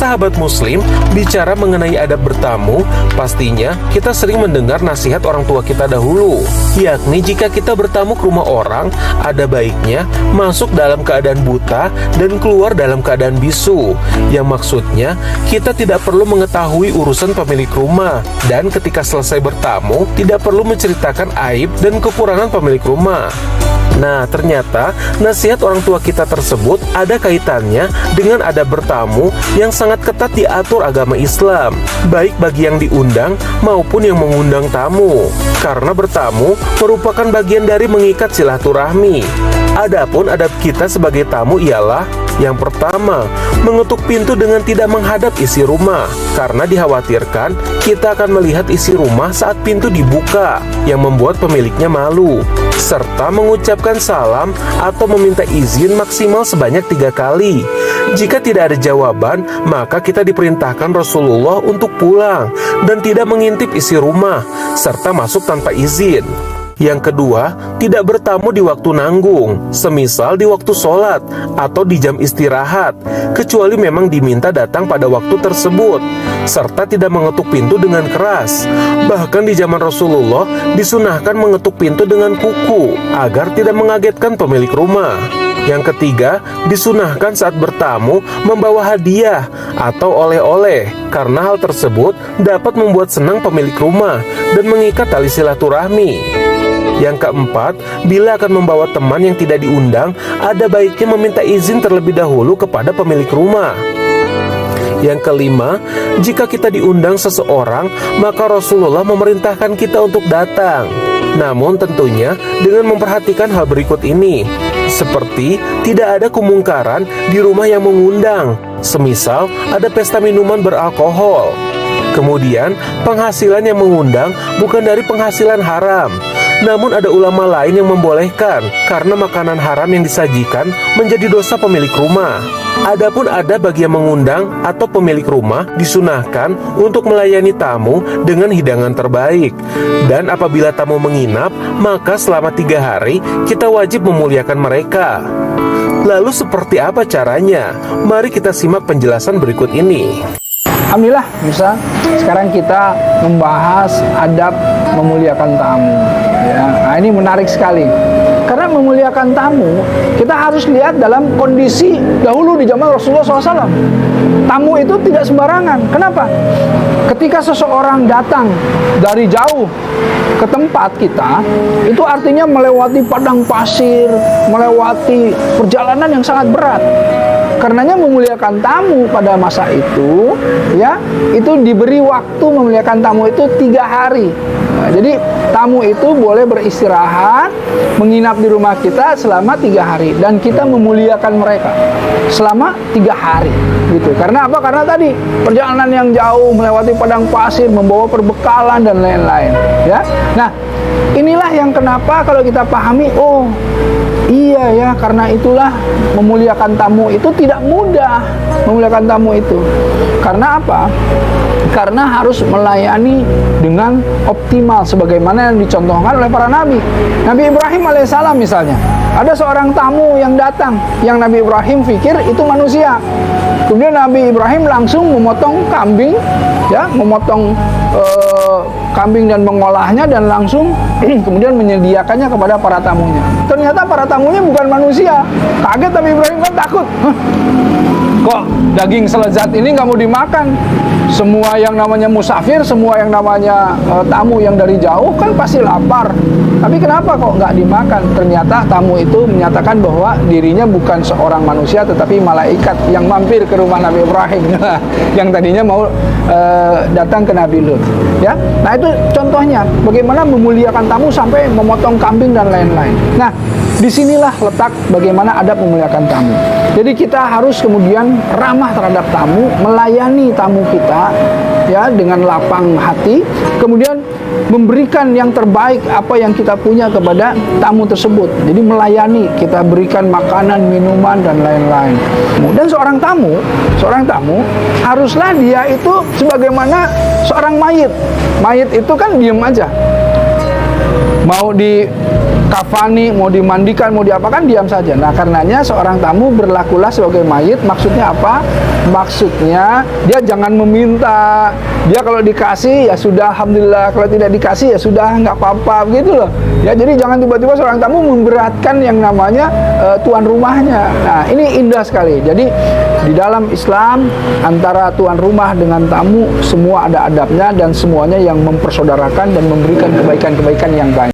Sahabat muslim, bicara mengenai adab bertamu, pastinya kita sering mendengar nasihat orang tua kita dahulu, yakni jika kita bertamu ke rumah orang, ada baiknya masuk dalam keadaan buta dan keluar dalam keadaan bisu, yang maksudnya kita tidak perlu mengetahui urusan pemilik rumah, dan ketika selesai bertamu tidak perlu menceritakan aib dan kekurangan pemilik rumah. Nah, ternyata nasihat orang tua kita tersebut ada kaitannya dengan adab bertamu yang sangat ketat diatur agama Islam, baik bagi yang diundang maupun yang mengundang tamu, karena bertamu merupakan bagian dari mengikat silaturahmi. Adapun adab kita sebagai tamu ialah yang pertama, mengetuk pintu dengan tidak menghadap isi rumah, karena dikhawatirkan kita akan melihat isi rumah saat pintu dibuka, yang membuat pemiliknya malu, serta mengucapkan salam atau meminta izin maksimal sebanyak 3 kali. Jika tidak ada jawaban, maka kita diperintahkan Rasulullah untuk pulang dan tidak mengintip isi rumah, serta masuk tanpa izin. Yang kedua, tidak bertamu di waktu nanggung, semisal di waktu sholat atau di jam istirahat, kecuali memang diminta datang pada waktu tersebut, serta tidak mengetuk pintu dengan keras. Bahkan di zaman Rasulullah disunahkan mengetuk pintu dengan kuku agar tidak mengagetkan pemilik rumah. Yang ketiga, disunahkan saat bertamu membawa hadiah atau oleh-oleh, karena hal tersebut dapat membuat senang pemilik rumah dan mengikat tali silaturahmi. Yang keempat, bila akan membawa teman yang tidak diundang, ada baiknya meminta izin terlebih dahulu kepada pemilik rumah. Yang kelima, jika kita diundang seseorang, maka Rasulullah memerintahkan kita untuk datang. Namun tentunya dengan memperhatikan hal berikut ini, seperti tidak ada kemungkaran di rumah yang mengundang, semisal ada pesta minuman beralkohol. Kemudian, penghasilan yang mengundang bukan dari penghasilan haram, namun ada ulama lain yang membolehkan karena makanan haram yang disajikan menjadi dosa pemilik rumah. Adapun ada bagi yang mengundang atau pemilik rumah disunahkan untuk melayani tamu dengan hidangan terbaik. Dan apabila tamu menginap, maka selama 3 hari kita wajib memuliakan mereka. Lalu seperti apa caranya? Mari kita simak penjelasan berikut ini. Alhamdulillah, bisa sekarang kita membahas adab memuliakan tamu. Ya, nah ini menarik sekali. Karena memuliakan tamu, kita harus lihat dalam kondisi dahulu di zaman Rasulullah SAW. Tamu itu tidak sembarangan. Kenapa? Ketika seseorang datang dari jauh ke tempat kita, itu artinya melewati padang pasir, melewati perjalanan yang sangat berat. Karenanya memuliakan tamu pada masa itu, ya, itu diberi waktu memuliakan tamu itu 3 hari. Nah, jadi tamu itu boleh beristirahat, menginap di rumah kita selama 3 hari, dan kita memuliakan mereka selama 3 hari, gitu. Karena apa? Karena tadi perjalanan yang jauh, melewati padang pasir, membawa perbekalan dan lain-lain, ya. Nah, inilah yang kenapa kalau kita pahami, oh iya ya, karena itulah memuliakan tamu itu tidak mudah. Memuliakan tamu itu karena apa? Karena harus melayani dengan optimal sebagaimana yang dicontohkan oleh para nabi. Nabi Ibrahim alaihissalam misalnya, ada seorang tamu yang datang, yang Nabi Ibrahim pikir itu manusia. Kemudian Nabi Ibrahim langsung memotong kambing, ya, memotong kambing dan mengolahnya, dan langsung kemudian menyediakannya kepada para tamunya. Ternyata para tamunya bukan manusia. Kaget Nabi Ibrahim, kan takut. Kok daging selezat ini nggak mau dimakan? Semua yang namanya musafir, semua yang namanya tamu yang dari jauh kan pasti lapar. Tapi kenapa kok nggak dimakan? Ternyata tamu itu menyatakan bahwa dirinya bukan seorang manusia, tetapi malaikat yang mampir ke rumah Nabi Ibrahim, yang tadinya mau datang ke Nabi Lut. Ya, nah itu contohnya bagaimana memuliakan tamu sampai memotong kambing dan lain-lain. Nah, disinilah letak bagaimana adab memuliakan tamu. Jadi kita harus kemudian ramah terhadap tamu, melayani tamu kita, ya, dengan lapang hati, kemudian memberikan yang terbaik apa yang kita punya kepada tamu tersebut. Jadi melayani, kita berikan makanan, minuman dan lain-lain. Dan seorang tamu haruslah dia itu sebagaimana seorang mayit. Mayit itu kan diem aja. mau di kafani, mau dimandikan, mau diapakan, diam saja. Nah, karenanya seorang tamu berlakulah sebagai mayit. Maksudnya apa? Maksudnya dia jangan meminta. Dia kalau dikasih ya sudah, alhamdulillah. Kalau tidak dikasih ya sudah, nggak apa-apa, begitu loh. Ya, jadi jangan tiba-tiba seorang tamu memberatkan yang namanya tuan rumahnya. Nah, ini indah sekali. Jadi di dalam Islam antara tuan rumah dengan tamu semua ada adabnya dan semuanya yang mempersaudarakan dan memberikan kebaikan-kebaikan yang banyak.